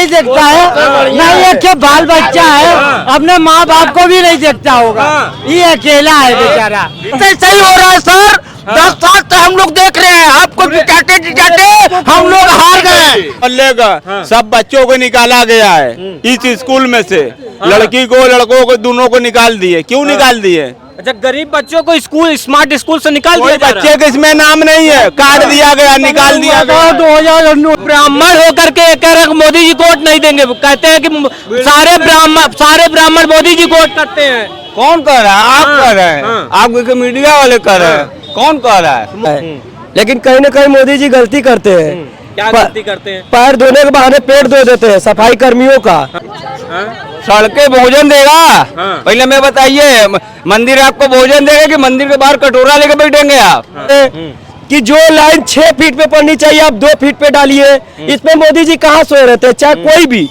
नहीं देखता है, ना ये के बाल बच्चा है, अपने माँ बाप को भी नहीं देखता होगा, ये अकेला है बेचारा। सही हो रहा है सर, 10 साल से हम लोग देख रहे हैं, आपको जिताते जिताते हम लोग हार गए। मल्लेगा सब बच्चों को निकाला गया है इस स्कूल में से, लड़की को लड़कों को दोनों को निकाल दिए। क्यों निकाल दिए? अच्छा, गरीब बच्चों को स्कूल स्मार्ट स्कूल से निकाल दिया जा रहा है। बच्चे के इसमें नाम नहीं है, काट दिया गया, निकाल दिया गया। 2009 ब्राह्मण होकर के कह रहे मोदी जी को वोट नहीं देंगे, कहते हैं कि सारे ब्राह्मण मोदी जी को वोट करते हैं। कौन कह रहा है? आप कह रहे हैं, आप मीडिया वाले कह रहे हैं, कौन कह रहा है? लेकिन कहीं न कहीं मोदी जी गलती करते हैं। क्या गलती करते हैं? पैर धोने के बहाने पेट धो देते हैं सफाई कर्मियों का। सड़के भोजन देगा? पहले मैं बताइए, मंदिर आपको भोजन देगा कि मंदिर के बाहर कटोरा लेके बैठेंगे आप? कि जो लाइन 6 फीट पे पड़नी चाहिए आप 2 फीट पे डालिए, इसमें मोदी जी कहाँ सोए रहते हैं? चाहे कोई भी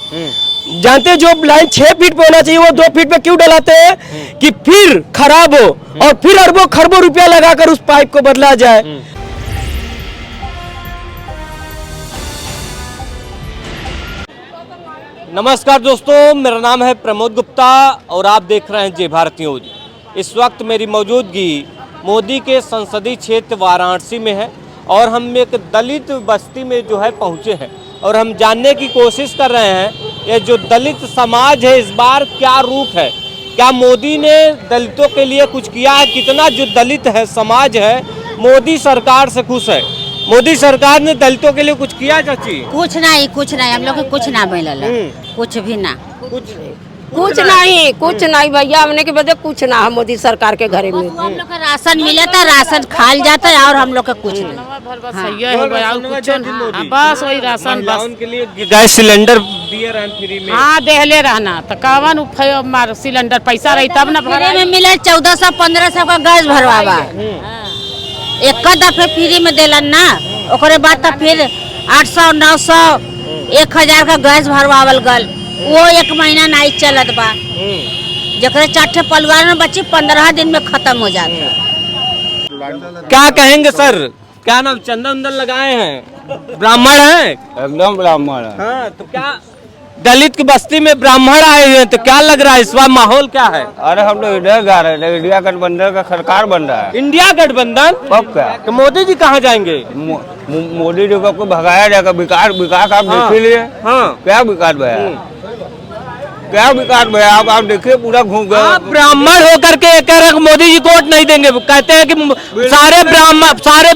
जानते हैं, जो लाइन 6 फीट पे होना चाहिए वो 2 फीट पे क्यों डलाते हैं? कि फिर खराब हो और फिर अरबों खरबों रुपया लगाकर उस पाइप को बदला जाए। नमस्कार दोस्तों, मेरा नाम है प्रमोद गुप्ता और आप देख रहे हैं जय भारत न्यूज। इस वक्त मेरी मौजूदगी मोदी के संसदीय क्षेत्र वाराणसी में है और हम एक दलित बस्ती में जो है पहुंचे हैं और हम जानने की कोशिश कर रहे हैं ये जो दलित समाज है इस बार क्या रूप है, क्या मोदी ने दलितों के लिए कुछ किया है, कितना जो दलित है समाज है मोदी सरकार से खुश है, मोदी सरकार ने दलितों के लिए कुछ किया चाची? कुछ नहीं हम लोग कुछ ना मिलल, कुछ भी ना, कुछ नहीं भैया, हमने के बदले कुछ ना है मोदी सरकार के घरे में। हम लोग का राशन मिला था, राशन खाल जाता है और हम लोग का कुछ नहीं। बस वही राशन के लिए गैस सिलेंडर दिए रहन फ्री में। हाँ देहले रहना तो कवन सिलेंडर पैसा रही तब ना फ्री में मिला। 1400-1500 का गैस भरवावा, एक दफे फ्री में दिलन ना, ओकरे बाद तो फिर 800-900 1000 का गैस भरवावल गल, वो 1 महीना नहीं चलत बा। जकरे 4 परिवार में बच्ची 15 दिन में खत्म हो जाता। क्या कहेंगे सर? क्या नाम, चंदन उंदन लगाए हैं, ब्राह्मण हैं? एकदम ब्राह्मण है। हाँ, तो क्या दलित की बस्ती में ब्राह्मण आए हुए हैं, तो क्या लग रहा है इस बार माहौल क्या है? अरे हम लोग इधर जा रहे हैं, इंडिया गठबंधन का सरकार बन रहा है। इंडिया गठबंधन? कब क्या? तो मोदी जी कहाँ जाएंगे? मोदी जी को भगाया जाएगा। विकास आप देख लिए? हाँ, क्या विकास भैया, क्या विकास भैया? आप देखिए पूरा घूम गए। आप ब्राह्मण होकर के कह रहे मोदी जी को वोट नहीं देंगे, कहते हैं कि सारे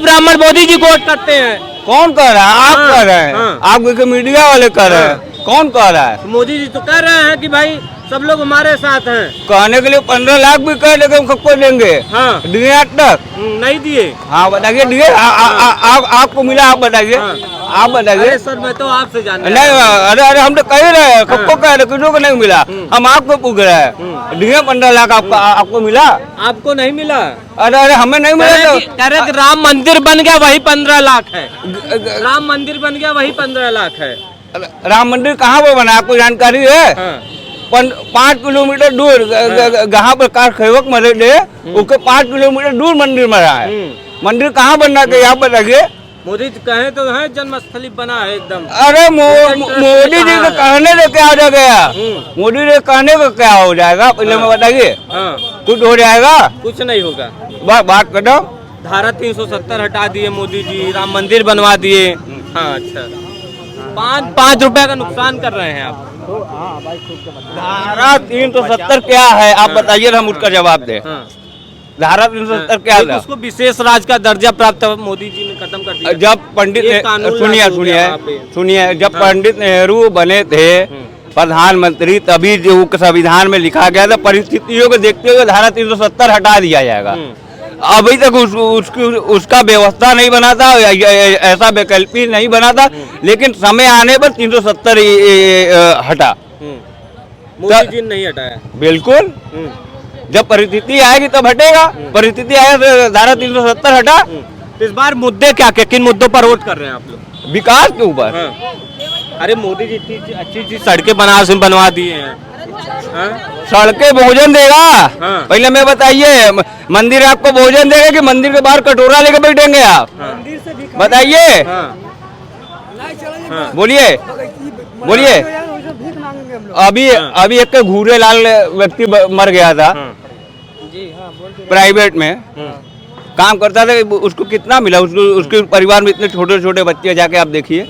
ब्राह्मण मोदी जी को वोट करते हैं। कौन कह रहा है? आप कह रहे हैं, आप मीडिया वाले कह रहे हैं, कौन कह रहा है? मोदी जी तो कह रहे हैं कि भाई सब लोग हमारे साथ हैं। कहने के लिए 15 लाख भी कह देंगे, हम सबको देंगे। हाँ, दिए आज तक? नहीं दिए। हाँ बताइए, दिए? आपको मिला? आप बताइए, आप बताइए। सर मैं तो आपसे जानना नहीं, अरे हम तो कह रहे हैं, सबको कह रहे, किसी को नहीं मिला, हम आपको पूछ रहे हैं। दिए 15 लाख आपको मिला? आपको नहीं मिला? अरे हमें नहीं मिला। कह रहे कि राम मंदिर बन गया वही 15 लाख है, राम मंदिर बन गया वही 15 लाख है। राम मंदिर कहाँ पर बना, आपको जानकारी है? 5 किलोमीटर दूर, जहाँ पर कार सेवक मरे थे उसके 5 किलोमीटर दूर मंदिर बना है। मंदिर कहाँ बनना चाहिए आप बताइए? मोदी कहे तो है जन्मस्थली बना है एकदम। अरे मोदी जी के कहने से क्या हो गया? मोदी जी कहने को क्या हो जाएगा? पहले मैं बताइए, कुछ हो जाएगा? कुछ नहीं होगा। बात करो। धारा 370 हटा दिए मोदी जी, राम मंदिर बनवा दिए। हाँ, अच्छा, 5 रुपए का नुकसान कर रहे हैं आप। धारा 370 क्या है आप बताइए, हम उसका जवाब दें। धारा 370 क्या है? उसको विशेष राज्य का दर्जा प्राप्त मोदी जी ने खत्म कर दिया। जब पंडित सुनिए, जब पंडित नेहरू बने थे प्रधानमंत्री, तभी जो संविधान में लिखा गया था परिस्थितियों को देखते हुए धारा 370 हटा दिया जाएगा। अभी तक उसका व्यवस्था नहीं बना था, ऐसा वैकल्पिक नहीं बना था, लेकिन समय आने पर 370 हटा। मोदी जी ने नहीं हटाया। बिल्कुल, जब परिस्थिति आएगी तब हटेगा। परिस्थिति आया तो धारा 370 हटा। तो इस बार मुद्दे क्या, किन मुद्दों पर वोट कर रहे हैं आप लोग? विकास के ऊपर। अरे मोदी जी इतनी अच्छी सड़कें बनवा दिए हैं। सड़कें भोजन देगा? पहले मैं बताइए, मंदिर आपको भोजन देगा कि मंदिर के बाहर कटोरा लेके बैठेंगे आप? बताइए, बोलिए बोलिए। अभी एक घूरे लाल व्यक्ति मर गया था प्राइवेट में काम करता था, उसको कितना मिला, उसके परिवार में इतने छोटे छोटे बच्चे, जाके आप देखिए,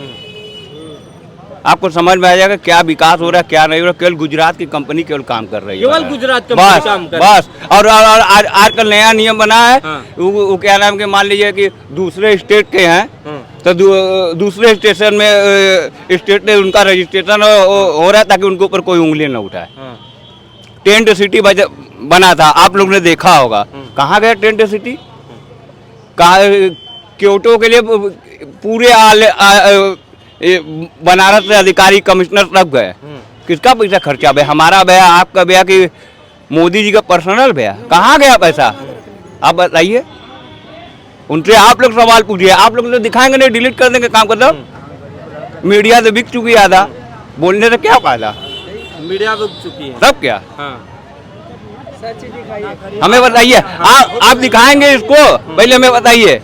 आपको समझ में आ जाएगा क्या विकास हो रहा है क्या नहीं हो रहा। केवल गुजरात की कंपनी केवल काम कर रही है, केवल गुजरात का बस काम कर रही है। बस। और आजकल नया नियम बना है, वो क्या नाम के, मान लीजिए कि दूसरे स्टेट के हैं तो दूसरे स्टेशन में स्टेट ने उनका रजिस्ट्रेशन हो रहा है ताकि उनके ऊपर कोई उंगली न उठाए। टेंट सिटी बना था, आप लोग ने देखा होगा, कहाँ गया टेंट सिटी? क्योटो के लिए पूरे बनारस से अधिकारी कमिश्नर तक गए, किसका पैसा खर्चा भैया? हमारा भैया, आपका भैया, कि मोदी जी का पर्सनल भैया? कहाँ गया पैसा आप बताइए, उनसे आप लोग सवाल पूछिए। आप लोग तो दिखाएंगे नहीं, डिलीट कर देंगे काम, कर दो। मीडिया तो बिक चुकी है, आधा बोलने से क्या फायदा, मीडिया बिक चुकी है सब क्या। हाँ। हमें बताइए, आप दिखाएंगे इसको, पहले हमें बताइए।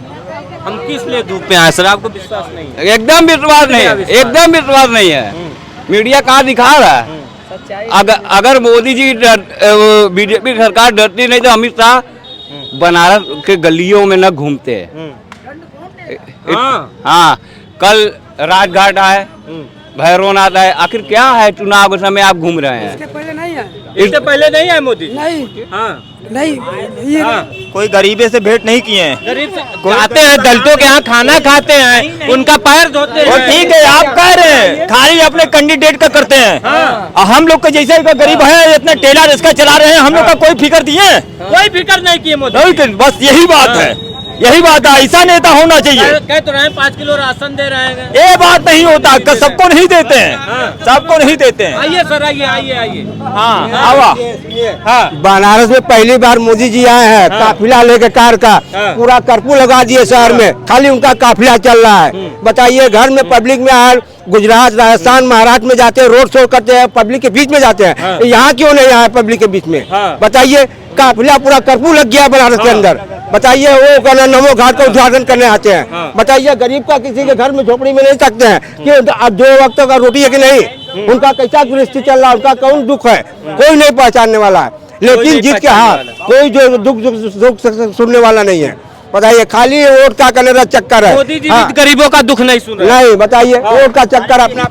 हम किस लिए धूप में आए सर, आपको विश्वास नहीं है? एकदम विश्वास नहीं है, एकदम विश्वास नहीं है। मीडिया कहाँ दिखा रहा है? अगर मोदी जी बीजेपी सरकार डरती नहीं तो अमित शाह बनारस के गलियों में न घूमते। हाँ, कल राजघाट आए, भैरवनाथ आए, आखिर क्या है? चुनाव के समय आप घूम रहे हैं। इससे पहले नहीं आए मोदी? नहीं, हाँ नहीं, कोई गरीबे से भेंट नहीं किए हैं। गरीब से आते हैं, दलितों के यहाँ खाना खाते हैं, उनका पैर धोते हैं। ठीक है, आप कह रहे हैं खाली अपने कैंडिडेट का करते हैं। और हम लोग का जैसे गरीब है, इतना ठेला रिक्शा चला रहे हैं, हम लोग का कोई फिक्र दिए? कोई फिक्र नहीं किए मोदी। नहीं, बस यही बात है, यही बात है। ऐसा नेता होना चाहिए। कह तो रहे हैं 5 किलो राशन दे रहे हैं। ये बात नहीं होता, सबको नहीं देते हैं, सबको नहीं देते हैं। आइए सर, आइए। हाँ, आवा। हाँ, बनारस में पहली बार मोदी जी आए हैं, काफिला लेके कार का, पूरा कर्फ्यू लगा दिए शहर में, खाली उनका काफिला चल रहा है। बताइए, घर में पब्लिक में आए, गुजरात, राजस्थान, महाराष्ट्र में जाते हैं, रोड शो करते हैं, पब्लिक के बीच में जाते हैं, यहाँ क्यों नहीं आए पब्लिक के बीच में? बताइए, काफिला पूरा कर्फ्यू लग गया बनारस के अंदर। बताइए, वो कहना नमो घाट का उद्घाटन करने आते हैं। बताइए, गरीब का किसी के घर में झोपड़ी में नहीं सकते हैं कि अब 2 वक्त का रोटी है कि नहीं, उनका कैसा गृहस्थी चल रहा है, उनका कौन दुख है, कोई नहीं पहचानने वाला है। लेकिन जीत के हाँ, कोई जो दुख सुनने वाला नहीं है। बताइए, खाली वोट का करने का चक्कर है। मोदी जी भी गरीबों का दुख नहीं सुन रहे। नहीं, बताइए, वोट का चक्कर अपना।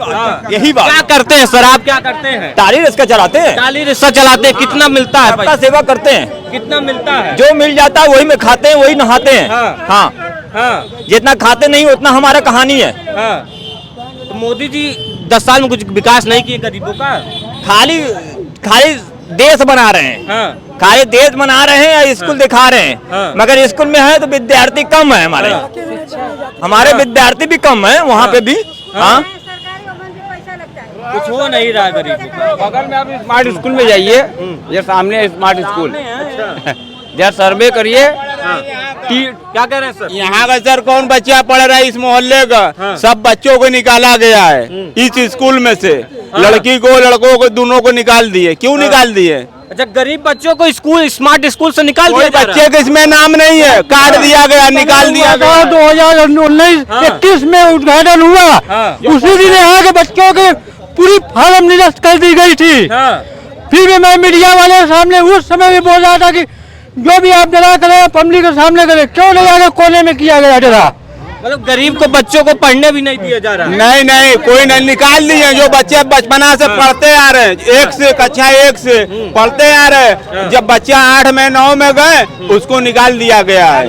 यही बात। क्या करते हैं सर, आप क्या करते हैं? टाली रिक्शा चलाते हैं, टाली रिक्शा चलाते हैं। कितना मिलता है? सबका सेवा करते हैं, कितना मिलता है? जो मिल जाता है वही में खाते हैं, वही नहाते हैं। हाँ, जितना खाते नहीं उतना हमारा कहानी है। तो मोदी जी 10 साल में कुछ विकास नहीं किए गरीबों का? खाली देश बना रहे हैं, खाली देश बना रहे हैं, स्कूल दिखा रहे हैं। मगर स्कूल में है तो विद्यार्थी कम है, हमारे विद्यार्थी भी कम है वहाँ पे भी। हाँ, कुछ हो नहीं रहा गरीबों का। बगल में आप स्मार्ट स्कूल में जाइए, ये सामने स्मार्ट स्कूल, जरा सर्वे करिए। क्या कह रहे हैं सर? यहाँ का सर कौन बच्चा पढ़ रहा है इस मोहल्ले का? सब बच्चों को निकाला गया है इस स्कूल में से। लड़की को, लड़कों को, दोनों को निकाल दिए। क्यों निकाल दिए? अच्छा, गरीब बच्चों को स्कूल, स्मार्ट स्कूल से निकाल दिया जा रहा है। बच्चे का इसमें नाम नहीं है, काट दिया गया, निकाल दिया गया। 2019-21 में उद्घाटन हुआ, उसी दिन यहाँ के बच्चों के पूरी फार्म निरस्त कर दी गई थी। फिर भी मैं मीडिया वाले के सामने उस समय भी बोल रहा था कि जो भी आप डरा करें पब्लिक के सामने करें, क्यों नहीं आगे कोने में किया गया डरा? मतलब गरीब को, बच्चों को पढ़ने भी नहीं दिया जा रहा है। नहीं, कोई नहीं, निकाल दिए। जो बच्चे बचपना से पढ़ते आ रहे हैं, कक्षा 1 से पढ़ते आ रहे हैं, जब बच्चा 8 में 9 में गए, उसको निकाल दिया गया है।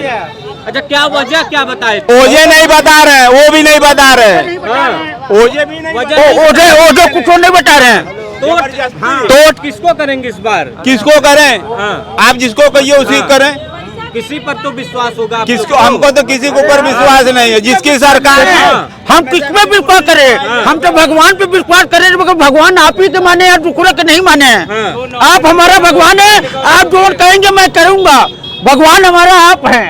अच्छा, क्या वजह क्या बताए? ओजे नहीं बता रहे हैं, वो भी नहीं बता रहे हैं, ओजे भी नहीं, ओजे कुछ नहीं बता रहे हैं। तो किसको करेंगे इस बार? किसको करें? आप जिसको कहिए उसी करें। किसी पर तो विश्वास होगा किसको? हमको तो किसी के ऊपर विश्वास नहीं है, जिसकी सरकार है। हम किस पे विश्वास करें? हम तो भगवान पे विश्वास करें, मगर भगवान आप ही तो माने या दूसरे के नहीं माने। आप हमारा भगवान है, आप जो कहेंगे मैं करूँगा। भगवान हमारा आप है।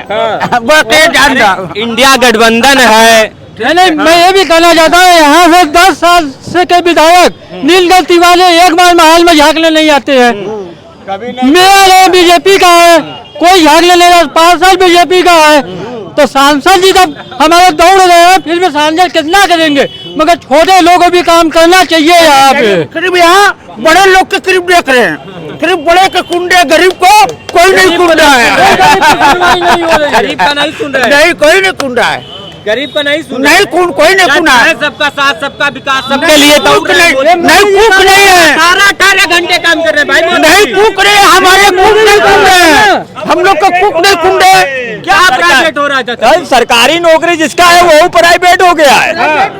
इंडिया गठबंधन है। नहीं, मैं ये भी कहना चाहता हूँ, यहाँ से 10 साल से के विधायक नीलकंठ तिवारी एक बार महल में झांकने नहीं आते हैं। मेयर है बीजेपी का है, कोई झांकने नहीं रहा। 5 साल बीजेपी का है, तो सांसद जी तब हमारे दौड़ रहे हैं, फिर भी सांसद कितना करेंगे? मगर छोटे लोगों को भी काम करना चाहिए यहाँ पे। करीब यहाँ बड़े लोग के करीब देख रहे हैं, करीब बड़े के कुंडे, गरीब को कोई नहीं कुंड रहा है। गरीब का नहीं सुन रहे, नहीं कोई नहीं कुंड रहा है, गरीब का नहीं सुन नहीं कुंड कोई नहीं कुंड है। सबका साथ सबका विकास सबके लिए तो नहीं कूक नहीं है, 18 घंटे काम कर रहे हैं भाई, नहीं कूक रहे, हमारे कूक नहीं कुंड है, हम लोग का कूक नहीं कुंड है। क्या प्राइवेट हो रहा है? सरकारी नौकरी जिसका है वो प्राइवेट हो गया है।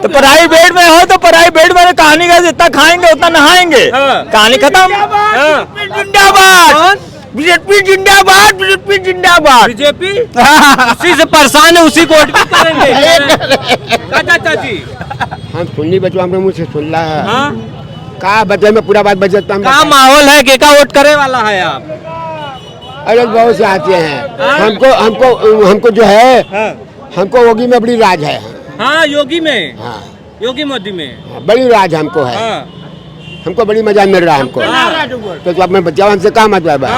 तो प्राइवेट में हो तो प्राइवेट में कहानी का जितना खाएंगे उतना नहाएंगे, कहानी खत्म। जिंदाबाद बीजेपी, जिंदाबाद बीजेपी, जिंदाबाद बीजेपी उसी से परेशान है, उसी को वोट भी करेंगे। चाचा जी हम सुननी बचवा हमरे मुँह से सुन रहा है, का बच्चे में पूरा बात बचता हम क्या माहौल है, केका वोट करे वाला है आप? अरे बहुत से आते हैं, हमको हमको हमको जो है, हमको योगी में बड़ी राज है। हाँ योगी में, हाँ योगी मोदी में बड़ी राज हमको है, हमको बड़ी मजा मिल रहा है हमको। तो अपने बच्चा हमसे क्या मतलब है?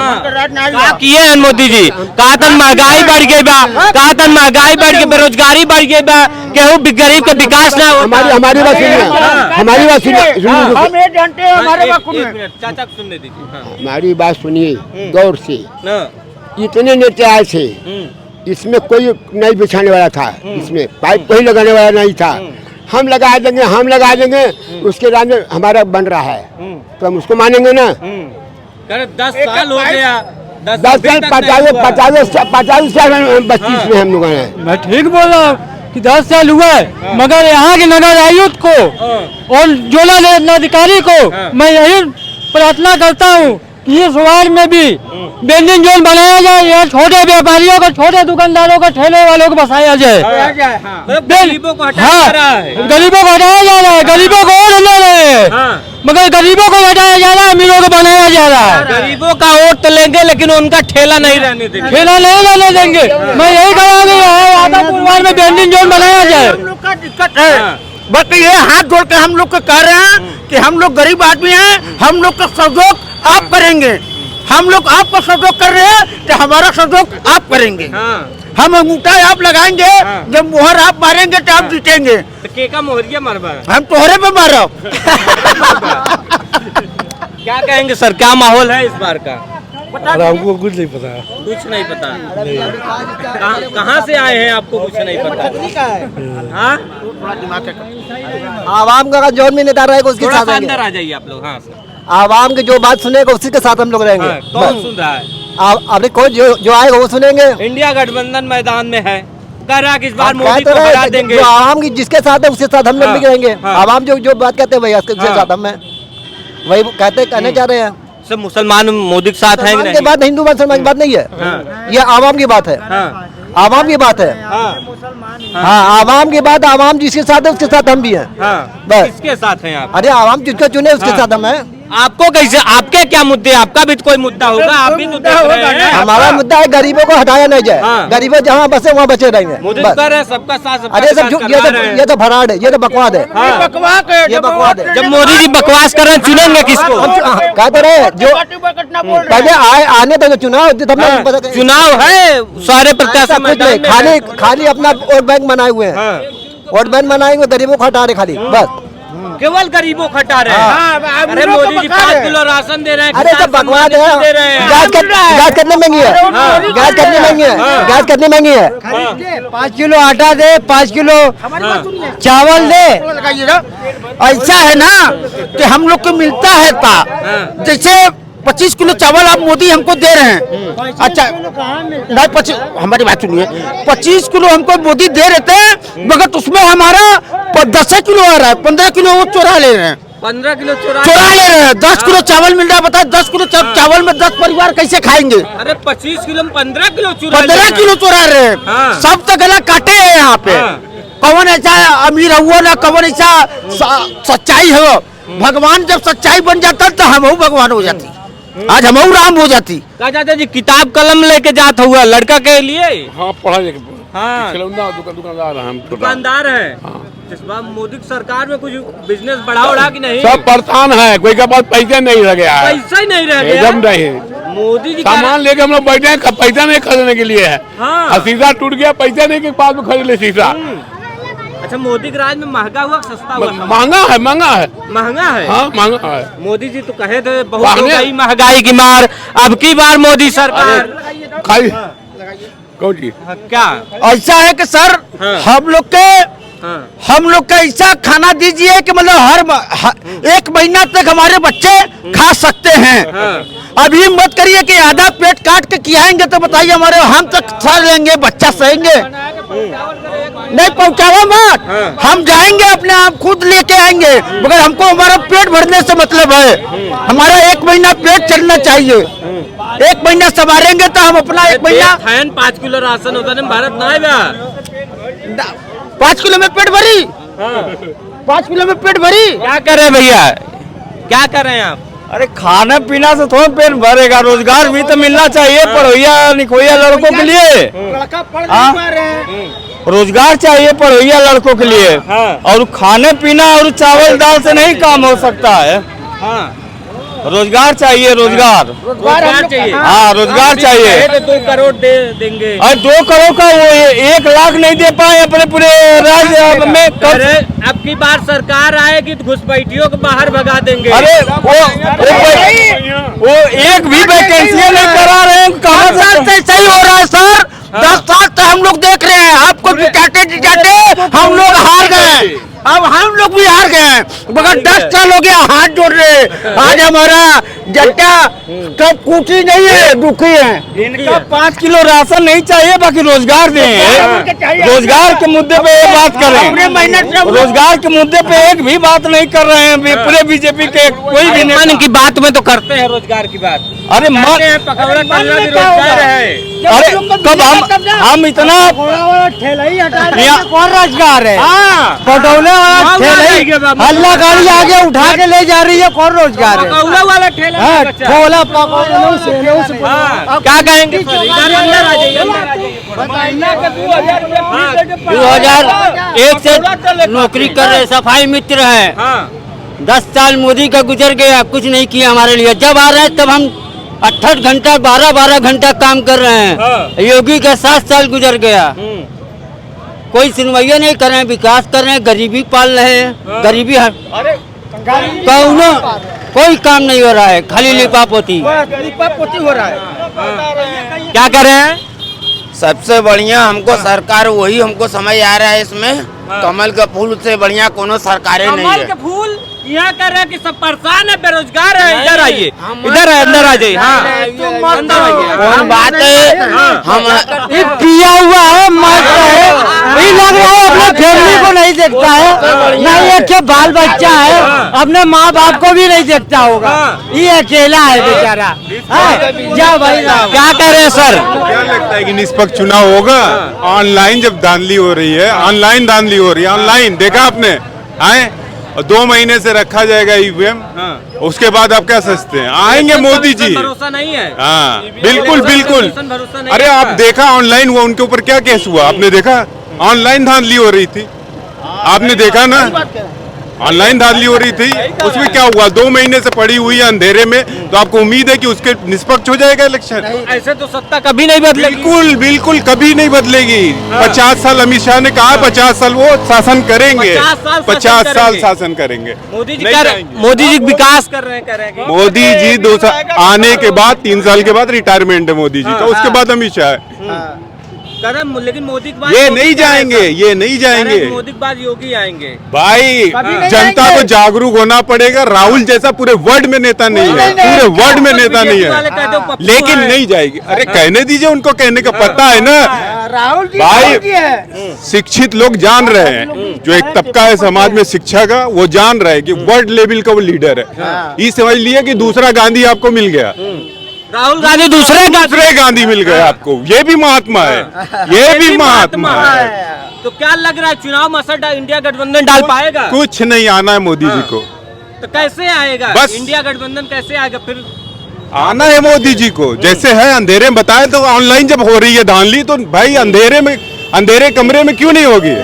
क्या किए हैं मोदी जी? कहा था महंगाई बढ़ गई बा, कहा था महंगाई बढ़ गई, बेरोजगारी बढ़ गई बा, केहू गरीब के विकास ना हो। हमारी बात सुनिए, हमारी बात सुनिए, हम ये जानते हैं, हमारे बात सुनिए, चाचा को सुनने दीजिए। हमारी बात सुनिए गौर से। इतने नेता आए थे, इसमें कोई नहीं बिछाने वाला था, इसमें पाइप कोई लगाने वाला नहीं था। हम लगा देंगे, हम लगा देंगे, उसके बाद में हमारा बन रहा है तो हम उसको मानेंगे ना। 10 साल हो गया, 10 साल 50 साल बत्तीस में हम लोग हैं। मैं ठीक बोल रहा हूँ कि 10 साल हुआ है, मगर यहाँ के नगर आयुक्त को और जोला अधिकारी को मैं यही प्रार्थना करता हूँ कि इस वार्ड में भी वेंडिंग जोन बनाया जाए, यहाँ छोटे व्यापारियों को, छोटे दुकानदारों को, ठेले वालों को बसाया जाए। गरीबों को हटाया जा रहा है, गरीबों को हटाया जा रहा है, गरीबों को और ले रहे हैं, मगर गरीबों को हटाया जा रहा है, अमीरों को बनाया जा रहा है। गरीबों का वोट तो लेंगे लेकिन उनका ठेला नहीं रहने देंगे, ठेला नहीं रहने देंगे। मैं यही कहा कि आदापुर वार्ड में वेंडिंग जोन बनाया जाए। हम लोग का दिक्कत है, बस ये हाथ जोड़ के हम लोग को कह रहे हैं कि हम लोग गरीब आदमी हैं, हम लोग का सहयोग आप करेंगे, हम लोग आपका सहयोग कर रहे हैं तो हमारा सहयोग आप करेंगे। हम अंगूठा आप लगाएंगे, जब मुहर आप मारेंगे तो आप जीतेंगे। केका मोहरिया मरबा, हम तोहरे पे मारो। क्या कहेंगे सर, क्या माहौल है इस बार का? हमको कुछ नहीं पता, कुछ नहीं पता। कहाँ से आए हैं, आपको कुछ नहीं पता? हाँ आवाम का जो भी नेता रहेगा उसके साथ अंदर आ जाइए आप लोग। हाँ सर, आवाम की जो बात सुनेगा उसी के साथ हम लोग रहेंगे। कौन सुन रहा है? अभी कोई जो आएगा वो सुनेंगे। इंडिया गठबंधन मैदान में है, कह रहा है कि इस बार मोदी को हरा देंगे। जो आवाम की जिसके साथ है उसके साथ हम लोग भी रहेंगे। आवाम जो बात कहते हैं भैया उसके साथ हम वही कहने चाह रहे हैं। सब मुसलमान मोदी के साथ है, ये बात हिंदू मुसलमान की बात नहीं है, ये आवाम की बात है, आवाम की बात है। हाँ आवाम की बात, आवाम जिसके साथ है उसके साथ हम भी हैं। बस किसके साथ हैं आप? अरे आवाम जिसको चुने उसके साथ हम हैं। आपको कैसे, आपके क्या मुद्दे, आपका भी कोई मुद्दा होगा, आप भी तो देख रहे हैं। हमारा मुद्दा है गरीबों को हटाया नहीं जाए, गरीबों जहाँ बसे वहाँ बचे रहेंगे। मोदी कह रहे हैं सबका साथ, अरे ये तो फराड है, ये तो बकवाद है, ये बकवाद है। जब मोदी जी बकवास कर रहे हैं, चुनेंगे किसको? कहते रहे जो पहले आने तो चुनाव, चुनाव है, सारे प्रत्याशी कुछ नहीं, खाली अपना वोट बैंक बनाए हुए हैं, वोट बैंक बनाए हुए, गरीबों को हटा रहे खाली, बस केवल गरीबों को हटा रहे हैं। अरे मोदी जी 5 किलो राशन दे रहे हैं, अरे सब बकवाद है। गैस कितनी महंगी है, गैस कितनी महंगी है, गैस कितनी महंगी है। 5 किलो आटा दे, 5 किलो चावल दे। ऐसा है ना कि हम लोग को मिलता है था, जैसे 25 किलो चावल आप मोदी हमको दे रहे हैं। अच्छा नहीं, 25, हमारी बात सुनिए, 25 किलो हमको मोदी दे रहे थे, मगर उसमें हमारा 10 किलो आ रहा है, 15 किलो वो चुरा ले रहे हैं। 15 किलो चुरा ले रहे हैं। 10 किलो चावल मिल रहा है, बताए 10 किलो चावल में 10 परिवार कैसे खाएंगे? अरे 25 किलो में 15 किलो चुरा, 15 किलो चुरा रहे हैं। सब तो गला काटे हैं यहाँ पे। कौन ऐसा अमीर हुआ ना, कौन ऐसा सच्चाई हो। भगवान जब सच्चाई बन जाता तो हम भगवान हो जाती, आज हम राम हो जाती। कहा जाता जी किताब कलम लेके जात हुआ लड़का के लिए। हाँ पढ़ा लिखा, हाँ दुकानदार हम दुकानदार है। इस बार मोदी सरकार में कुछ बिजनेस बढ़ा कि नहीं? सब परेशान है, कोई के पास पैसे नहीं रह गया है, पैसा ही नहीं रह गया एकदम नहीं। मोदी जी सामान लेके हम लोग बैठे हैं, पैसा नहीं खरीदने के लिए है। शीशा टूट गया, पैसा नहीं के पास में खरीद ले शीशा। अच्छा, मोदी के राज में महंगा हुआ सस्ता हुआ? महंगा है, महंगा है। महंगा है। हाँ, महंगा है। मोदी जी तो कहे थे बहुत हो गई महंगाई की मार, अब की बार मोदी सरकार खाली कौन जी? क्या ऐसा है कि सर हम लोग का ऐसा खाना दीजिए कि मतलब एक महीना तक हमारे बच्चे खा सकते हैं। अभी मत करिए कि आधा पेट काट के खिलाएंगे तो बताइए हमारे हम तक सह लेंगे, बच्चा सहेंगे। नहीं पहुंचावा मत, हम जाएंगे अपने आप खुद लेके आएंगे, मगर हमको हमारा पेट भरने से मतलब है। हमारा एक महीना पेट चलना चाहिए, एक महीना संभालेंगे तो हम अपना एक महीना 5 किलो राशन होता है भारत ना 5 किलो में पेट भरी। 5 किलो में पेट भरी। क्या कर रहे हैं भैया, क्या कर रहे हैं आप? अरे खाना पीना से थोड़ा पेट भरेगा, रोजगार भी तो मिलना चाहिए पढ़ोइया निखोइया लड़कों के लिए। रोजगार चाहिए पढ़ोइया लड़कों के लिए। और खाने पीना और चावल दाल से नहीं काम हो सकता है। रोजगार चाहिए, रोजगार चाहिए। हाँ, रोजगार चाहिए। 2 करोड़ देंगे। और 2 करोड़ का वो 1 लाख नहीं दे पाए अपने पूरे राज्य में। अब की बार सरकार आएगी तो घुसपैठियों को बाहर भगा देंगे। अरे वो एक भी वैकेंसी नहीं करा रहे हैं। कहाँ से सही हो रहा है सर? 10 साल से हम लोग देख रहे हैं, आपको जिताते हम लोग हार गए। अब हम लोग भी हार गए, मगर 10 साल हो गया हाथ जोड़ रहे। आज हमारा जट्टा कब कुटी नहीं है, दुखी है। इनका 5 किलो राशन नहीं चाहिए, बाकी रोजगार दें। रोजगार के मुद्दे पे ये बात करें। रोजगार के मुद्दे पे एक भी बात नहीं कर रहे हैं पूरे बीजेपी के कोई भी मन की बात में तो करते हैं रोजगार की बात। अरे पकौड़ा तलना भी रोजगार है। अरे कब हम इतना कौन रोजगार है? पटौले वाला ठेला हल्ला गाड़ी आगे उठा के ले जा रही है, कौन रोजगार है? पकौड़ा वाला ठेला ठोला क्या कहेंगे? अंदर आ जाइए। 2001 से नौकरी कर रहे सफाई मित्र हैं। 10 साल मोदी का गुजर गया, कुछ नहीं किया हमारे लिए। जब आ रहे हैं तब हम 8 घंटा 12 घंटा काम कर रहे हैं। योगी का 7 साल गुजर गया, कोई सुनवाई नहीं कर रहे हैं, विकास कर रहे हैं, गरीबी पाल रहे हैं। गरीबी कोई काम नहीं हो रहा है, खाली लिपापोती हो रहा है। क्या कर रहे हैं? सबसे बढ़िया हमको सरकार वही हमको समझ आ रहा है इसमें। कमल का फूल से बढ़िया कोनो सरकार नहीं है। कमल के फूल यहाँ कर रहे हैं कि सब परेशान है, बेरोजगार है। इधर आइए, इधर है, अंदर आ जाइए। कौन बात है? हम पिया हुआ है, मस्त है, वही लग रहा है अपने फैमिली को नहीं देखता है, नहीं एक बाल बच्चा है, अपने माँ बाप को भी नहीं देखता होगा, ये अकेला है बेचारा। जा भाई, क्या कह रहे हैं सर? क्या लगता है कि निष्पक्ष चुनाव होगा? ऑनलाइन जब धांधली हो रही है, ऑनलाइन धांधली हो रही है, ऑनलाइन देखा आपने? आए 2 महीने से रखा जाएगा ईवीएम। उसके बाद आप क्या सोचते हैं आएंगे मोदी जी? भरोसा नहीं है। हाँ, बिल्कुल बिल्कुल। अरे आप देखा ऑनलाइन हुआ, उनके ऊपर क्या केस हुआ आपने देखा? ऑनलाइन धांधली हो रही थी, आपने देखा ना? ऑनलाइन धांधली हो रही थी, उसमें क्या हुआ? 2 महीने से पड़ी हुई है अंधेरे में, तो आपको उम्मीद है कि उसके निष्पक्ष हो जाएगा इलेक्शन? ऐसे तो सत्ता कभी नहीं बदलेगी। बिल्कुल बिल्कुल कभी नहीं बदलेगी। 50 साल अमित शाह ने कहा, 50 साल वो शासन करेंगे, 50 साल शासन करेंगे। मोदी जी विकास कर रहे हैं। मोदी जी 2 साल आने के बाद 3 साल के बाद रिटायरमेंट है मोदी जी का, उसके बाद अमित शाह है। लेकिन मोदी के बाद ये नहीं जाएंगे, ये नहीं जाएंगे। मोदी के बाद योगी आएंगे। भाई जनता को जागरूक होना पड़ेगा। राहुल जैसा पूरे वर्ल्ड में नेता नहीं है, पूरे वर्ल्ड में नेता नहीं है, लेकिन नहीं जाएगी। अरे कहने दीजिए, उनको कहने का पता है ना। राहुल भाई शिक्षित लोग जान रहे हैं, जो एक तबका है समाज में शिक्षा का, वो जान रहे हैं कि वर्ल्ड लेवल का वो लीडर है। ये समझ लिया कि दूसरा गांधी आपको मिल गया, राहुल गांधी दूसरे गांधी मिल गए आपको। ये भी महात्मा है, ये भी महात्मा है। तो क्या लग रहा है चुनाव में असर इंडिया गठबंधन डाल पाएगा? कुछ नहीं आना है मोदी जी को। तो कैसे आएगा? बस इंडिया गठबंधन कैसे आएगा? फिर आना है मोदी जी को, जैसे है अंधेरे में बताए। तो ऑनलाइन जब हो रही है धांधली, तो भाई अंधेरे में, अंधेरे कमरे में क्यों नहीं होगी?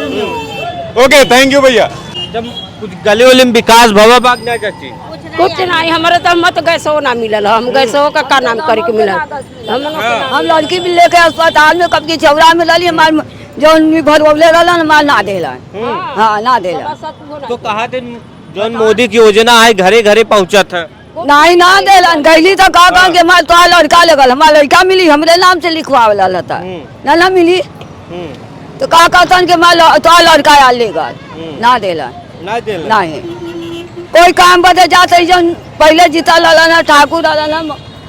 ओके, थैंक यू भैया। जब कुछ गले वाले में विकास भवा बाग नहीं चाची कुछ नहीं हमारे तो मत गैसो ना मिलल। हम गैसो का नाम करे के मिलल। हम लड़की भी लेके अस्पताल में कब की चौरा में लली, हमारे जो भरवले रहलन माल ना देलन। हाँ ना देलन। तो कहा थे जौन मोदी की योजना है घरे घरे पहुंचत है, नहीं ना देलन। गईली तो कहा के माल तो लड़का लगल, हमारा लड़का मिली हमरे नाम से लिखवावला लता ना मिली तो कहा कहतन के माल तो लड़का आ लेगा ना देलन। नहीं कोई काम बदे जाते जो पहले जीता लाला ठाकुर लाला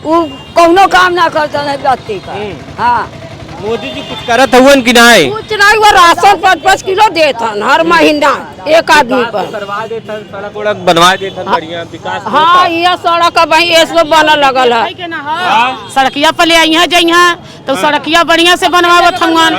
वो कौनो काम ना करता है व्यक्ति का। हाँ मोदी जी कुछ करत हुवन कि नहीं? कुछ नहीं, वो राशन 5-5 किलो देथन हर महीना एक आदमी पर। करवा देथन, सड़क उड़क बनवा देथन, बढ़िया विकास। हाँ ये सड़क वही ऐसो बना लगल है। सड़किया पर ले आई जइहा तो सड़किया बढ़िया से बनवावत हवन।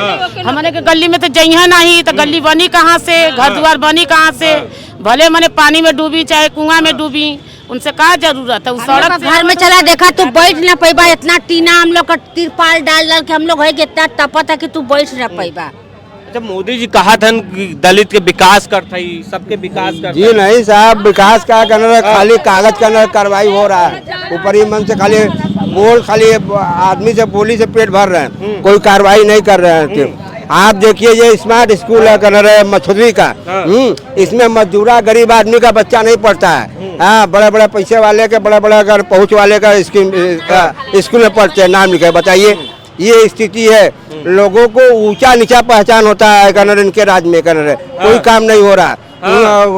हमने के गली में तो जइहा नहीं तो गली बनी कहाँ से, घर द्वार बनी कहाँ से? भले मने पानी में डूबी चाहे कुआं में डूबी, उनसे क्या जरूरत है? उस सड़क घर में चला देखा तू बैठ ना पैबा, इतना टीना हम लोग का तिरपाल डाल डाल के हम लोग है इतना तपत है कि तू बैठ ना पैबा। अच्छा मोदी जी कहा था कि दलित के विकास करता ही, सबके विकास करता जी नहीं साहब, विकास क्या करना है, खाली कागज का कार्रवाई हो रहा है। ऊपर ही मन से खाली बोल, खाली आदमी से बोली से पेट भर रहे हैं, कोई कार्रवाई नहीं कर रहे हैं। आप देखिए ये स्मार्ट स्कूल है कह रहे मछुरी का, इसमें मजदूरा गरीब आदमी का बच्चा नहीं पढ़ता है। हाँ बड़े बड़े पैसे वाले के, बड़े बड़े अगर पहुँच वाले का स्कूल में पढ़ते हैं, नाम लिखे। बताइए ये स्थिति है, लोगों को ऊंचा नीचा पहचान होता है कन्नड़ इनके राज्य में। कन्नड़ कोई काम नहीं हो रहा,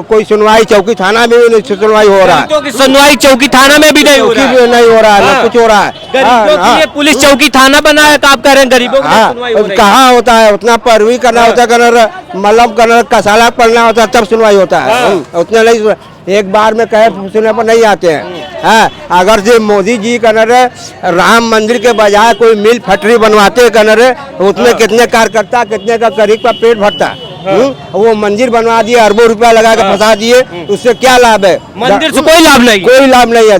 कोई सुनवाई चौकी थाना में भी नहीं सुनवाई हो रहा है। सुनवाई चौकी थाना में भी नहीं हो रहा है, नहीं हो रहा है, ना कुछ हो रहा है। गरीबों के लिए पुलिस चौकी थाना बना है तो आप कह रहे हैं गरीबों की सुनवाई हो रही है। कहाँ होता है? उतना पैरवी करना होता है कन्नड़, मतलब कन्नड़ कसाला पढ़ना होता है तब सुनवाई होता है। उतना नहीं, एक बार में कहे सुनने पर नहीं आते हैं। अगर जो मोदी जी कन्नड़ राम मंदिर के बजाय कोई मिल फैक्ट्री बनवाते कन्नड़, उसमें कितने कार्यकर्ता कितने का गरीब का पेट भरता। वो मंदिर बनवा दिए, अरबों रुपया लगा के फंसा दिए, उससे क्या लाभ है? मंदिर से कोई लाभ नहीं, कोई लाभ नहीं है।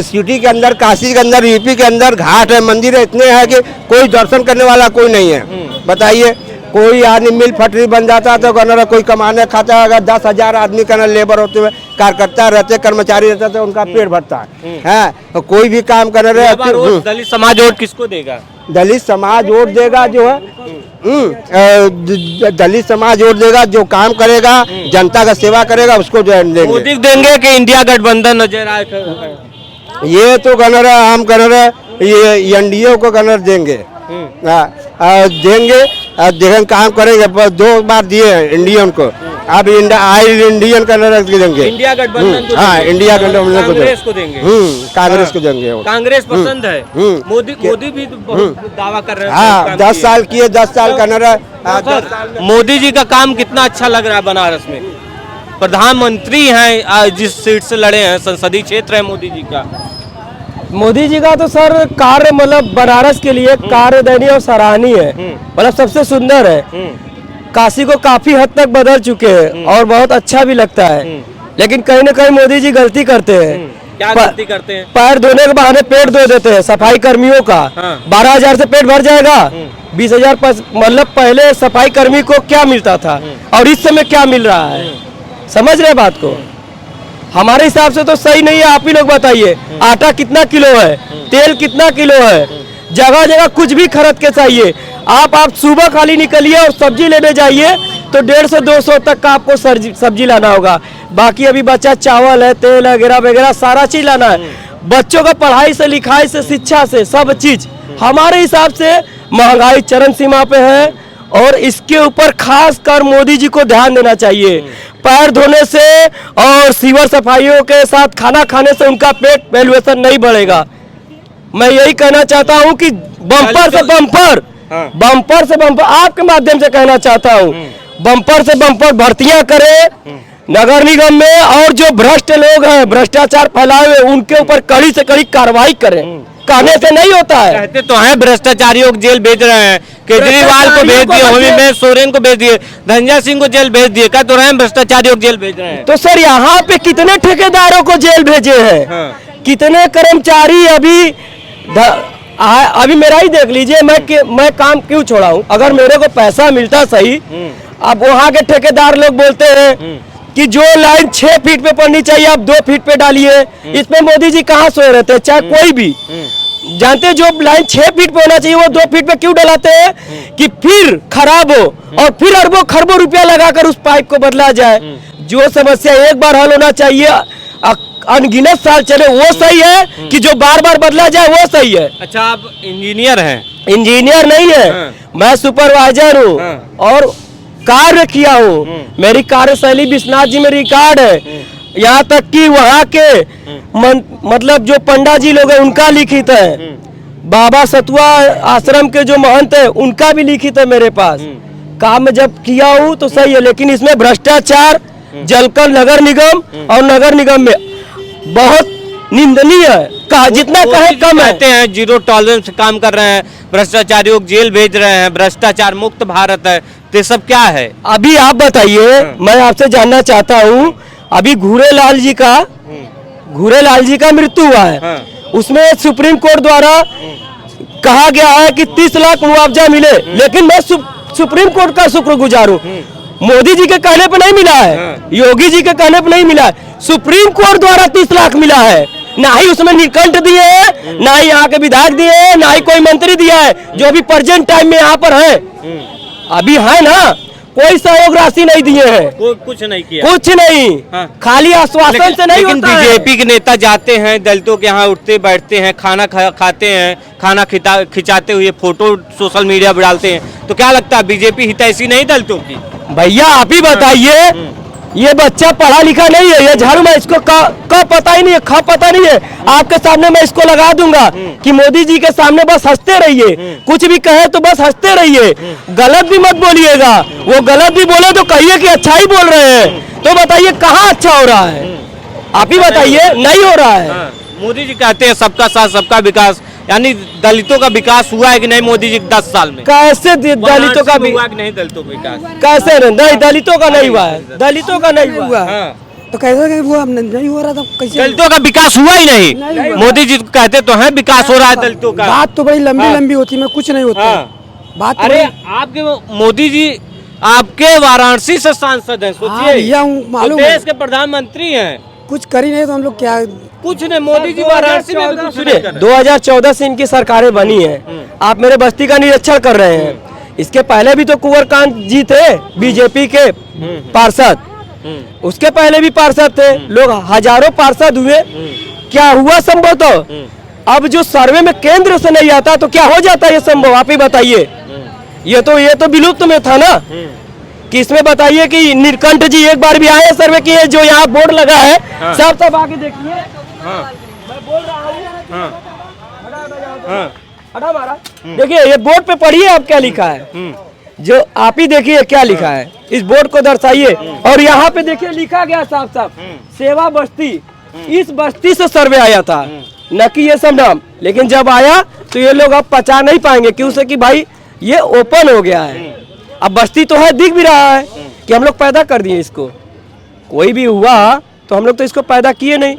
सिटी के अंदर, काशी के अंदर, यूपी के अंदर घाट है, मंदिर है, इतने हैं कि कोई दर्शन करने वाला कोई नहीं है। बताइए कोई आदमी मिल फैक्ट्री बन जाता तो कन्नड़ कोई कमाने खाता है। अगर 10,000 आदमी कन्नड़ लेबर होते हुए कार्यकर्ता रहते, कर्मचारी रहते तो उनका पेट भरता है। तो कोई भी काम कर रहे हैं। दलित समाज वोट किसको देगा? दलित समाज वोट देगा जो है, दलित समाज वोट देगा जो काम करेगा, जनता का सेवा करेगा, उसको देंगे। मोदी देंगे कि इंडिया गठबंधन नजर आए? ये तो कन्नड़ हम कन्नड़ ये एनडीए को कन्नड़ देंगे, देंगे देखें काम करेंगे। 2 बार दिए हैं इंडियन को, अब इंडियन कन्नड़ देंगे। इंडिया गठबंधन? हाँ इंडिया गठबंधन को देंगे। कांग्रेस को देंगे। कांग्रेस पसंद है? मोदी भी बहुत दावा कर रहे हैं। हाँ 10 साल किए, 10 साल कन्नड़। मोदी जी का काम कितना अच्छा लग रहा है बनारस में? प्रधानमंत्री हैं, जिस सीट से लड़े हैं, संसदीय क्षेत्र है मोदी जी का। मोदी जी का तो सर कार्य मतलब बनारस के लिए कार्य दैनीय और सराहनीय है, मतलब सबसे सुंदर है। काशी को काफी हद तक बदल चुके हैं और बहुत अच्छा भी लगता है। लेकिन कहीं न कहीं मोदी जी गलती करते हैं। क्या गलती करते हैं? पैर धोने के बहाने पेट धो देते हैं सफाई कर्मियों का। 12,000 से पेट भर जाएगा, 20,000 मतलब पहले सफाई कर्मी को क्या मिलता था और इस समय क्या मिल रहा है? समझ रहे बात को? हमारे हिसाब से तो सही नहीं है। आप ही लोग बताइए, आटा कितना किलो है, तेल कितना किलो है, जगह जगह कुछ भी खरीद के चाहिए। आप सुबह खाली निकलिए और सब्जी लेने जाइए तो 150-200 तक का आपको सब्जी लाना होगा। बाकी अभी बच्चा चावल है, तेल वगैरह वगैरह सारा चीज लाना है। बच्चों का पढ़ाई से, लिखाई से, शिक्षा से, सब चीज हमारे हिसाब से महंगाई चरम सीमा पे है और इसके ऊपर खास कर मोदी जी को ध्यान देना चाहिए। पैर धोने से और सीवर सफाइयों के साथ खाना खाने से उनका पेट वैल्यूएशन नहीं बढ़ेगा। मैं यही कहना चाहता हूं कि बम्पर से बम्पर आपके माध्यम से कहना चाहता हूं, बम्पर से बम्पर भर्तियां करें नगर निगम में, और जो भ्रष्ट लोग हैं, भ्रष्टाचार फैलाए हुए, उनके ऊपर कड़ी से कड़ी कार्रवाई करें। कहने से नहीं होता है। कहते तो हैं भ्रष्टाचारियों को जेल भेज रहे हैं, केजरीवाल को भेज दिए, हेमंत सोरेन को भेज दिए, धनंजय सिंह को जेल भेज दिए। कह तो रहे हैं भ्रष्टाचारियों को जेल भेज रहे हैं। तो सर यहाँ पे कितने ठेकेदारों को जेल भेजे हैं? कितने कर्मचारी अभी मेरा ही देख लीजिए, मैं काम क्यों छोड़ा हूँ? अगर मेरे को पैसा मिलता सही, अब वहाँ के ठेकेदार लोग बोलते हैं कि जो लाइन 6 फीट पे पड़नी चाहिए आप 2 फीट पे डालिए। इसमें मोदी जी कहाँ सोए रहते हैं? चाहे कोई भी जानते हैं जो लाइन 6 फीट पे होना चाहिए वो 2 फीट पे क्यों डलाते हैं कि फिर खराब हो और फिर अरबों खरबों रुपया लगाकर उस पाइप को बदला जाए। जो समस्या एक बार हल होना चाहिए अनगिनत साल चले वो सही है कि जो बार बार बदला जाए वो सही है। अच्छा, आप इंजीनियर हैं? इंजीनियर नहीं है, मैं सुपरवाइजर हूँ और कार्य किया हूँ। मेरी कार्यशैली विश्वनाथ जी में रिकॉर्ड है, यहाँ तक कि वहाँ के मतलब जो पंडा जी लोग हैं उनका लिखित है, बाबा सतुआ आश्रम के जो महंत है उनका भी लिखित है मेरे पास। काम में जब किया हूँ तो सही है, लेकिन इसमें भ्रष्टाचार जलकर नगर निगम और नगर निगम में बहुत निंदनीय है। कहा जितना कहे कम है। कहते हैं जीरो टॉलरेंस से काम कर रहे हैं, भ्रष्टाचारियों को जेल भेज रहे हैं, भ्रष्टाचार मुक्त भारत है, तो ये सब क्या है? अभी आप बताइए, मैं आपसे जानना चाहता हूँ, अभी घूरेलाल जी का मृत्यु हुआ है, उसमें सुप्रीम कोर्ट द्वारा कहा गया है कि 30 लाख मुआवजा मिले, लेकिन मैं सुप्रीम कोर्ट का शुक्रगुजार हूँ, मोदी जी के कहने पर नहीं मिला है, योगी जी के कहने पर नहीं मिला है, सुप्रीम कोर्ट द्वारा 30 लाख मिला है। ना ही उसमें निकंठ दिए हैं, ना ही यहाँ के विधायक दिए हैं, ना ही कोई मंत्री दिया है, जो अभी प्रेजेंट टाइम में यहाँ पर है अभी है ना, कोई सहयोग राशि नहीं दिए हैं, कुछ नहीं किया, कुछ नहीं। खाली आश्वासन से नहीं होता है। बीजेपी के नेता जाते हैं दलितों के यहाँ, उठते बैठते हैं, खाना खाते हैं, खाना खिंचाते हुए फोटो सोशल मीडिया पर डालते हैं, तो क्या लगता है बीजेपी हितैषी नहीं दलितों की? भैया आप ही बताइए, ये बच्चा पढ़ा लिखा नहीं है, ये झाड़ू में इसको क पता ही नहीं है, ख पता नहीं है, आपके सामने मैं इसको लगा दूंगा कि मोदी जी के सामने बस हंसते रहिए, कुछ भी कहे तो बस हंसते रहिए, गलत भी मत बोलिएगा, वो गलत भी बोले तो कहिए कि अच्छा ही बोल रहे हैं। तो बताइए कहाँ अच्छा हो रहा है, आप ही बताइए, नहीं हो रहा है। मोदी जी कहते हैं सबका साथ सबका विकास, यानी दलितों का विकास हुआ है कि नहीं मोदी जी 10 साल में? कैसे दलितों का हुआ कि नहीं दलितों का विकास? कैसे नहीं, दलितों का नहीं हुआ है, दलितों का नहीं हुआ। तो कैसे वो नहीं हो रहा था, कैसे दलितों का विकास हुआ ही नहीं? मोदी जी कहते तो हैं विकास हो रहा है दलितों का। बात तो बड़ी लंबी होती है, कुछ नहीं होता बात। अरे आपके मोदी जी आपके वाराणसी से सांसद हैं, सोचिए, देश के प्रधानमंत्री हैं, कुछ कर ही नहीं तो हम लोग क्या कुछ नहीं। मोदी जी वाराणसी में कुछ नहीं कर रहे। 2014 से इनकी सरकारें बनी हैं, आप मेरे बस्ती का निरीक्षण कर रहे हैं। इसके पहले भी तो कुंवरकांत जी थे बीजेपी के पार्षद, उसके पहले भी पार्षद थे, लोग हजारों पार्षद हुए, क्या हुआ संभव? तो अब जो सर्वे में केंद्र से नहीं आता तो क्या हो जाता है ये संभव, आप ही बताइए। ये तो विलुप्त में था ना, कि इसमें बताइए कि नीलकंठ जी एक बार भी आए सर्वे किए, जो यहाँ बोर्ड लगा है सब आके देखिए, मैं बोल रहा हूँ, देखिए ये बोर्ड पे पढ़िए आप क्या लिखा है, जो आप ही देखिए क्या लिखा है, इस बोर्ड को दर्शाइए। और यहाँ पे देखिए लिखा गया साफ साफ सेवा बस्ती, इस बस्ती से सर्वे आया था, न कि ये सब नाम। लेकिन जब आया तो ये लोग अब पचा नहीं पाएंगे, क्यों से कि भाई ये ओपन हो गया है, अब बस्ती तो है, दिख भी रहा है कि हम लोग पैदा कर दिए इसको, कोई भी हुआ तो हम लोग तो इसको पैदा किए नहीं,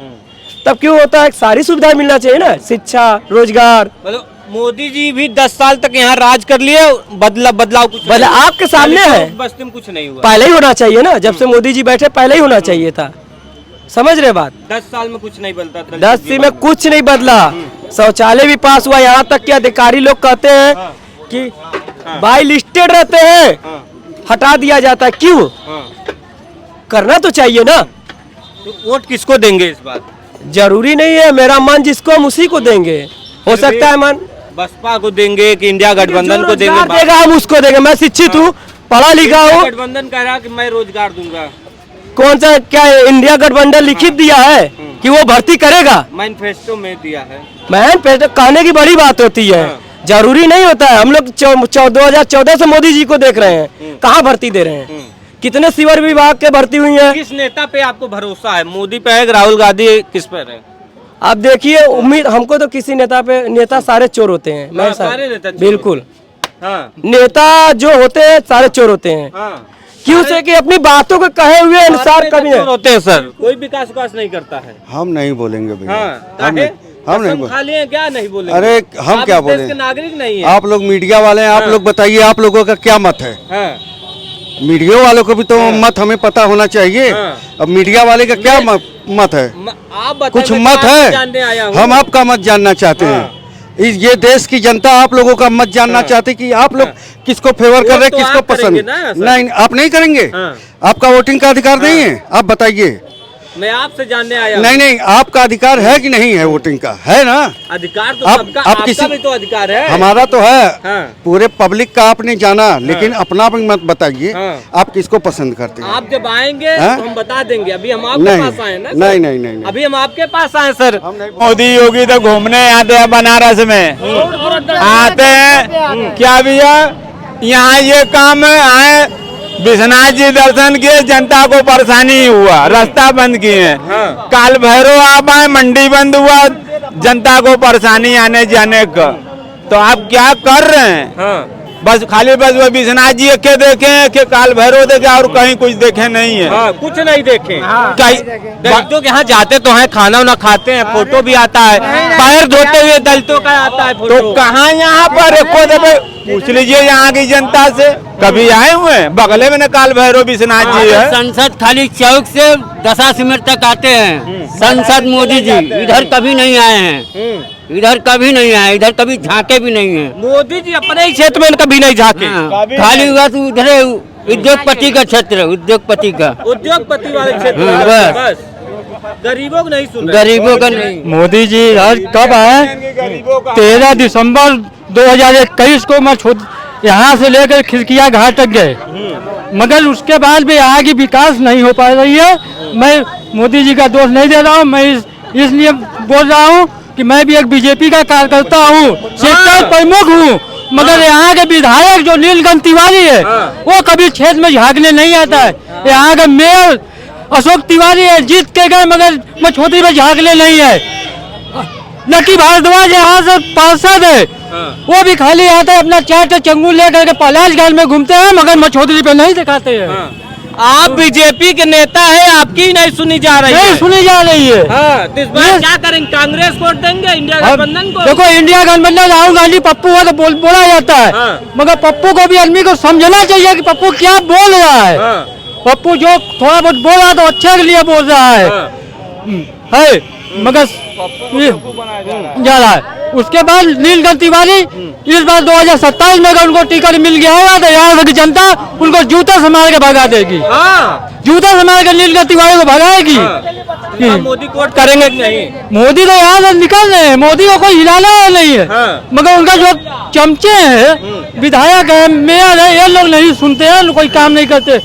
तब क्यों होता है? सारी सुविधाएं मिलना चाहिए ना, शिक्षा, रोजगार। मतलब मोदी जी भी 10 साल तक यहाँ राज कर लिए, बदलाव कुछ बदला आपके सामने है, बस्ती में कुछ नहीं हुआ। पहले ही होना चाहिए ना, जब से मोदी जी बैठे पहले ही होना चाहिए था, समझ रहे बात? 10 साल में कुछ नहीं बदला, 10 में कुछ नहीं बदला, शौचालय भी पास हुआ, यहाँ तक कि अधिकारी लोग कहते हैं कि बाई लिस्टेड रहते हैं, हटा दिया जाता है, क्यों? करना तो चाहिए ना। तो वोट किसको देंगे इस बार? जरूरी नहीं है, मेरा मन जिसको हम उसी को देंगे, हो सकता है मन बसपा को देंगे कि इंडिया गठबंधन को देंगे? देगा हम उसको देंगे, मैं शिक्षित हूँ, पढ़ा लिखा हूँ। गठबंधन कह रहा कि मैं रोजगार दूंगा, कौन सा क्या इंडिया गठबंधन लिखित दिया है कि वो भर्ती करेगा? मैनिफेस्टो में दिया है। मैनिफेस्टो कहने की बड़ी बात होती है, जरूरी नहीं होता है। हम लोग 2014 से मोदी जी को देख रहे हैं, कहाँ भर्ती दे रहे हैं, कितने सिवर विभाग के भर्ती हुई है। किस नेता पे आपको भरोसा है, मोदी पे है, राहुल गांधी किस पर है? आप देखिए, उम्मीद हमको तो किसी नेता पे, नेता सारे चोर होते हैं, मैं सारे नेता बिल्कुल, नेता जो होते हैं सारे चोर होते हैं, क्यों से कि अपनी बातों को कहे हुए अनुसार कभी होते हैं सर, कोई विकास नहीं करता है। हम नहीं बोलेंगे भैया, हम नहीं खा लिए क्या नहीं बोलेंगे? अरे हम क्या बोले, नागरिक नहीं है, आप लोग मीडिया वाले हैं, आप लोग बताइए आप लोगों का क्या मत है? मीडिया वालों को भी तो मत हमें पता होना चाहिए। अब मीडिया वाले का क्या मत है? आप कुछ मत है, हम आपका मत जानना चाहते हैं। ये देश की जनता आप लोगों का मत जानना चाहती कि आप लोग किसको फेवर कर रहे हैं, तो किसको आप पसंद करेंगे ना ऐसा? नहीं, आप नहीं करेंगे। आपका वोटिंग का अधिकार नहीं है, आप बताइए। मैं आपसे जानने आया नहीं नहीं, आपका अधिकार है कि नहीं है वोटिंग का? है ना। अधिकार तो आप- सबका, आप आपका किसी- भी तो अधिकार है। हमारा तो है। हाँ। पूरे पब्लिक का आपने जाना, लेकिन अपना भी मत बताइए। हाँ। आप किसको पसंद करते हैं? आप जब आएंगे हाँ? तो हम बता देंगे। अभी हम आपके नहीं, पास आए ना सर? नहीं, नहीं, नहीं, नहीं। अभी हम आपके पास आए सर। मोदी योगी तो घूमने आते हैं बनारस में, आते हैं क्या भैया, यहाँ ये काम आए, विश्वनाथ जी दर्शन किए, जनता को परेशानी हुआ, रास्ता बंद किए। काल भैरव आप आए, मंडी बंद हुआ, जनता को परेशानी आने जाने का। तो आप क्या कर रहे हैं? बस खाली बस वो विश्वनाथ जी के देखे कि काल भैरव देखे और कहीं कुछ देखे नहीं है। कुछ नहीं देखे। दलितों के यहाँ जाते तो हैं, खाना वाना खाते हैं, फोटो भी आता है, पैर धोते हुए दलितों का आता है फोटो। तो कहाँ यहाँ पर पूछ लीजिए यहाँ की जनता से, कभी आए हुए हैं? बगले में न काल भैरव विश्वनाथ जी है। संसद खाली चौक से 10 मिनट तक आते हैं। संसद मोदी जी इधर कभी नहीं आए हैं, इधर कभी नहीं आए, इधर कभी झांके भी नहीं है। मोदी जी अपने ही क्षेत्र में कभी नहीं झांके। खाली बस उधर उद्योगपति का क्षेत्र, उद्योगपति का, उद्योगपति वाले क्षेत्र में बस। बस गरीबों को नहीं सुन रहे। गरीबों का नहीं। मोदी जी कब आए? 13 दिसंबर 2021 को मैं यहाँ से लेकर खिड़किया घाट तक गए, मगर उसके बाद भी यहाँ की विकास नहीं हो पा रही है। मैं मोदी जी का दोष नहीं दे रहा हूँ, मैं इसलिए बोल रहा हूँ कि मैं भी एक बीजेपी का कार्यकर्ता हूँ, सेक्टर प्रमुख हूँ, मगर यहाँ के विधायक जो नीलकंठ तिवारी है वो कभी क्षेत्र में झांकने नहीं आता है। यहाँ का मेयर अशोक तिवारी है, जीत के गए मगर मछोती में झांकने नहीं है। लकी भारद्वाज यहाँ से पार्षद है, वो भी खाली आता है अपना चार चंगुल लेकर के पलाश घाट में घूमते हैं, मगर मछोतरी पे नहीं दिखाते हैं। आप बीजेपी के नेता है, आपकी नहीं सुनी जा रही नहीं है। सुनी जा रही है। तो इस बार क्या करेंगे? कांग्रेस वोट देंगे, इंडिया गठबंधन को? देखो, इंडिया गठबंधन राहुल गांधी पप्पू है तो बोला जाता है, मगर पप्पू को भी आदमी को समझना चाहिए कि पप्पू क्या बोल रहा है। पप्पू जो थोड़ा बहुत बोल रहा है तो अच्छे के लिए बोल रहा है, मगर जा रहा है। उसके बाद नीलकंठ तिवारी इस बार 2027 में अगर उनको टिकट मिल गया होगा तो यहाँ की जनता उनको जूता से मार के भगा देगी। जूता से मार के नीलकंठ तिवारी को भगाएगी। मोदी को वोट करेंगे कि नहीं? मोदी तो यहाँ से निकल रहे हैं, मोदी को कोई हिलाना नहीं है, मगर उनका जो चमचे हैं, विधायक है, मेयर है, ये लोग नहीं सुनते हैं, कोई काम नहीं करते।